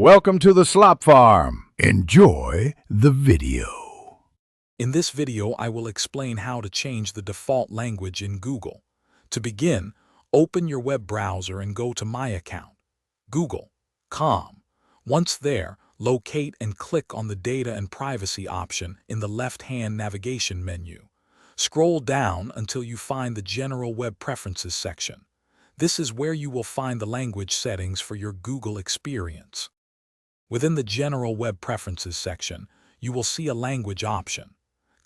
Welcome to the Slop Farm. Enjoy the video. In this video, I will explain how to change the default language in Google. To begin, open your web browser and go to My Account, Google.com. Once there, locate and click on the Data and Privacy option in the left-hand navigation menu. Scroll down until you find the General Web Preferences section. This is where you will find the language settings for your Google experience. Within the General Web Preferences section, you will see a language option.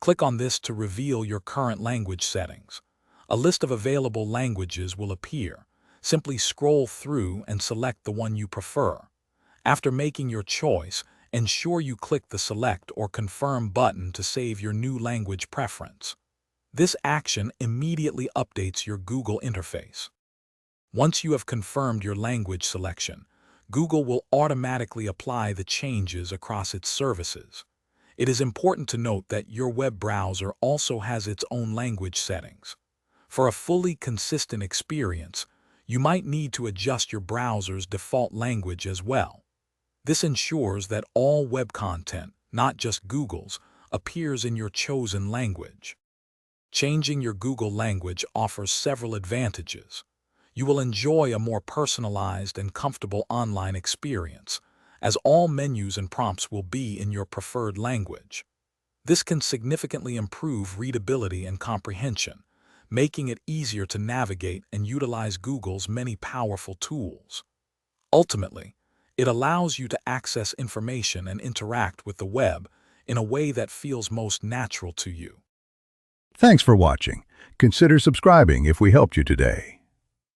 Click on this to reveal your current language settings. A list of available languages will appear. Simply scroll through and select the one you prefer. After making your choice, ensure you click the Select or Confirm button to save your new language preference. This action immediately updates your Google interface. Once you have confirmed your language selection, Google will automatically apply the changes across its services. It is important to note that your web browser also has its own language settings. For a fully consistent experience, you might need to adjust your browser's default language as well. This ensures that all web content, not just Google's, appears in your chosen language. Changing your Google language offers several advantages. You will enjoy a more personalized and comfortable online experience, as all menus and prompts will be in your preferred language. This can significantly improve readability and comprehension, making it easier to navigate and utilize Google's many powerful tools. Ultimately, it allows you to access information and interact with the web in a way that feels most natural to you. Thanks for watching. Consider subscribing if we helped you today.